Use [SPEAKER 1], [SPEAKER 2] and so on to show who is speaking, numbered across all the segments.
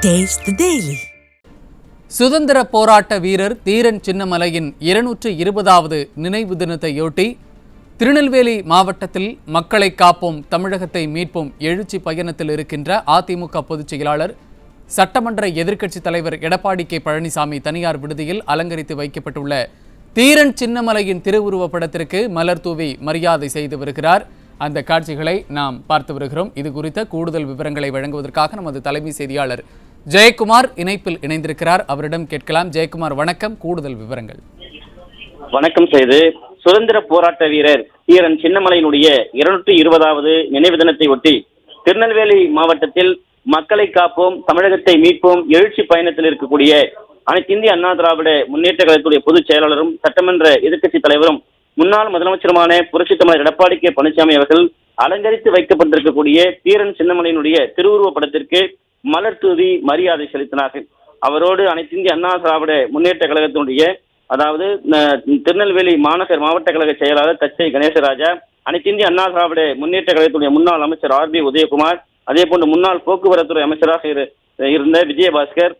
[SPEAKER 1] Taste the Daily.
[SPEAKER 2] சுதந்திர போராட்ட வீரர் தீரன் சின்னமலையின் 220வது நினைவு தினத்தையொட்டி திருநெல்வேலி மாவட்டத்தில் மக்களை காப்போம் தமிழகத்தை மீட்போம் எழுச்சி பயணத்தில் இருக்கின்ற அதிமுக பொதுச் செயலாளர் சட்டமன்ற எதிர்க்கட்சித் தலைவர் எடப்பாடி கே பழனிசாமி தனியார் விடுதியில் அலங்கரித்து வைக்கப்பட்டுள்ள தீரன் சின்னமலையின் திருவுருவப் படத்திற்கு மலர் தூவி மரியாதை செய்து வருகிறார். அந்த காட்சிகளை நாம் பார்த்து வருகிறோம். இது குறித்த கூடுதல் விவரங்களை வழங்குவதற்காக நமது தலைமை செய்தியாளர் ஜெயக்குமார் இணைப்பில் இணைந்திருக்கிறார். அவரிடம் கேட்கலாம். ஜெயக்குமார் வணக்கம். கூடுதல் விவரங்கள்.
[SPEAKER 3] வணக்கம் செய்து சுதந்திர போராட்ட வீரர் தீரன் சின்னமலையினுடைய 220வது நினைவு தினத்தை ஒட்டி திருநெல்வேலி மாவட்டத்தில் மக்களை காப்போம் தமிழகத்தை மீட்போம் எழுச்சி பயணத்தில் இருக்கக்கூடிய அனைத்து இந்திய அண்ணா திராவிட முன்னேற்ற கழகத்துடைய பொதுச் செயலாளரும் சட்டமன்ற எதிர்க்கட்சித் தலைவரும் முன்னாள் முதலமைச்சருமான புரட்சித் தலைவர் எடப்பாடி கே பழனிசாமி அவர்கள் அலங்கரித்து வைக்கப்பட்டிருக்கக்கூடிய தீரன் சின்னமலையினுடைய திருவுருவப் படத்திற்கு மலர் தூவி மரியாதை செலுத்தினார்கள். அவரோடு அனைத்து இந்திய அண்ணா திராவிட முன்னேற்ற கழகத்தினுடைய அதாவது திருநெல்வேலி மாவட்ட கழக செயலாளர் தச்சை கணேசராஜா, அனைத்து இந்திய அண்ணா திராவிட முன்னேற்ற கழகத்துடைய முன்னாள் அமைச்சர் ஆர் பி உதயகுமார், அதே போன்று முன்னாள் போக்குவரத்துறை அமைச்சராக இருந்த விஜயபாஸ்கர்,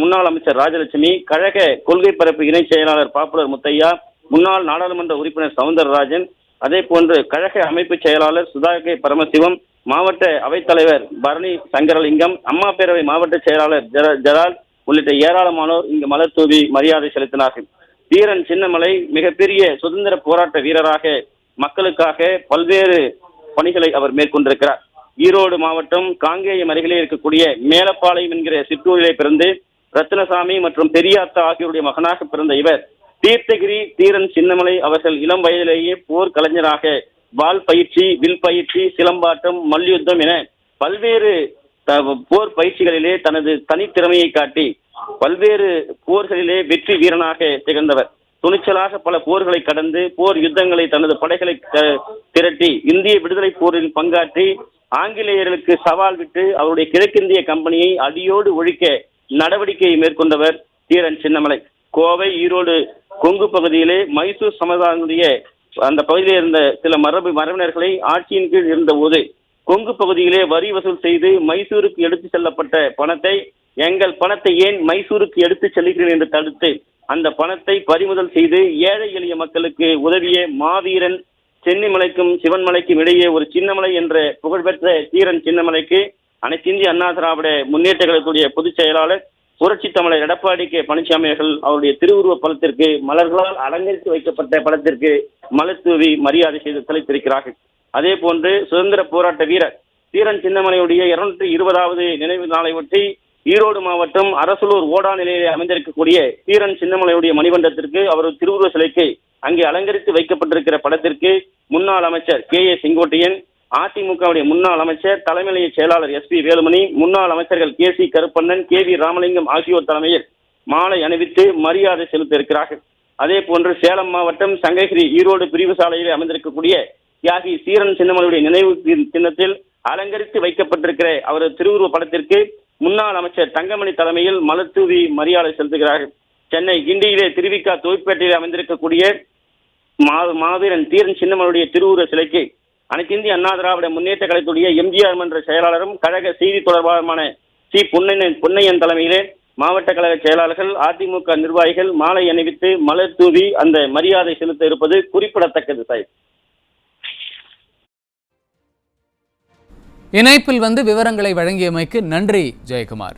[SPEAKER 3] முன்னாள் அமைச்சர் ராஜலட்சுமி, கழக கொள்கை பரப்பு இணை செயலாளர் பாப்புலர் முத்தையா, முன்னாள் நாடாளுமன்ற உறுப்பினர் சவுந்தரராஜன், அதே போன்று கழக அமைப்பு செயலாளர் சுதாகே பரமசிவம், மாவட்ட அவைத்தலைவர் பரணி சங்கரலிங்கம், அம்மா பேரவை மாவட்ட செயலாளர் ஜலால் உள்ளிட்ட ஏராளமானோர் இங்கு மலர் தூவி மரியாதை செலுத்தினார்கள். தீரன் சின்னமலை மிகப்பெரிய சுதந்திர போராட்ட வீரராக மக்களுக்காக பல்வேறு பணிகளை அவர் மேற்கொண்டிருக்கிறார். ஈரோடு மாவட்டம் காங்கேயம் அருகிலே இருக்கக்கூடிய மேலப்பாளையம் என்கிற சிற்றூரிலே பிறந்து ரத்தினசாமி மற்றும் பெரியாத்தா ஆகியோருடைய மகனாக பிறந்த இவர் தீர்த்தகிரி தீரன் சின்னமலை அவர்கள் இளம் வயதிலேயே போர் கலைஞராக வால் பயிற்சி, வில் பயிற்சி, சிலம்பாட்டம், மல்யுத்தம் என பல்வேறு போர் பயிற்சிகளிலே தனது தனித்திறமையை காட்டி பல்வேறு போர்களிலே வெற்றி வீரனாக திகழ்ந்தவர். துணிச்சலாக பல போர்களை கடந்து போர் யுத்தங்களை தனது படைகளை திரட்டி இந்திய விடுதலை போரில் பங்காற்றி ஆங்கிலேயர்களுக்கு சவால் விட்டு அவருடைய கிழக்கிந்திய கம்பெனியை அடியோடு ஒழிக்க நடவடிக்கையை மேற்கொண்டவர் தீரன் சின்னமலை. கோவை, ஈரோடு, கொங்கு பகுதியிலே மைசூர் சமுதாயத்தினுடைய அந்த பகுதியில் இருந்த சில மரபினர்களை ஆட்சியின் கீழ் இருந்த போது கொங்கு பகுதியிலே வரி வசூல் செய்து மைசூருக்கு எடுத்து செல்லப்பட்ட பணத்தை எங்கள் பணத்தை ஏன் மைசூருக்கு எடுத்து செல்கிறேன் என்று தடுத்து அந்த பணத்தை பறிமுதல் செய்து ஏழை எளிய மக்களுக்கு உதவிய மாவீரன். சென்னிமலைக்கும் சிவன்மலைக்கும் இடையே ஒரு சின்னமலை என்ற புகழ்பெற்ற தீரன் சின்னமலைக்கு அனைத்து இந்திய அண்ணா திராவிட முன்னேற்ற கழகத்துடைய பொதுச் செயலாளர் புரட்சித் தலைவர் எடப்பாடி கே பழனிசாமி அவர்கள் அவருடைய திருவுருவ படத்திற்கு மலர்களால் அலங்கரித்து வைக்கப்பட்ட படத்திற்கு மலர் தூவி மரியாதை செய்து செலுத்தியிருக்கிறார்கள். அதே போன்று சுதந்திர போராட்ட வீரர் தீரன் சின்னமலையுடைய 220வது நினைவு நாளை ஒட்டி ஈரோடு மாவட்டம் அரசலூர் ஓடா நிலையிலே அமைந்திருக்கக்கூடிய தீரன் சின்னமலையுடைய மணிமண்டபத்திற்கு அவரது திருவுருவ சிலைக்கு அங்கே அலங்கரித்து வைக்கப்பட்டிருக்கிற படத்திற்கு முன்னாள் அமைச்சர் கே ஏ செங்கோட்டையன், அதிமுகவுடைய முன்னாள் அமைச்சர் தலைமை செயலாளர் எஸ் பி வேலுமணி, முன்னாள் அமைச்சர்கள் K C Karuppannan, K V Ramalingam ஆகியோர் தலைமையில் மாலை அணிவித்து மரியாதை செலுத்த இருக்கிறார்கள். அதே போன்று சேலம் மாவட்டம் சங்ககிரி ஈரோடு பிரிவு சாலையில் அமைந்திருக்கக்கூடிய தியாகி தீரன் சின்னமலையுடைய நினைவு சின்னத்தில் அலங்கரித்து வைக்கப்பட்டிருக்கிற அவரது திருவுருவ படத்திற்கு முன்னாள் அமைச்சர் தங்கமணி தலைமையில் மலர் தூவி மரியாதை செலுத்துகிறார்கள். சென்னை கிண்டியிலே திருவிக்கா தொழிற்பேட்டையில் அமைந்திருக்கக்கூடிய மாவீரன் தீரன் சின்னமலையுடைய திருவுருவ சிலைக்கு அனைத்து இந்திய அண்ணா திராவிட முன்னேற்ற கழகத்துடைய எம்ஜிஆர் மன்ற செயலாளரும் கழக செய்தி தொடர்பாளருமான சி பொன்னையன் தலைமையிலே மாவட்ட கழக செயலாளர்கள், அதிமுக நிர்வாகிகள் மாலை அணிவித்து மலர் தூவி அந்த மரியாதை செலுத்த இருப்பது குறிப்பிடத்தக்கது. சார்,
[SPEAKER 2] இணைப்பில் விவரங்களை வழங்கியமைக்கு நன்றி ஜெயக்குமார்.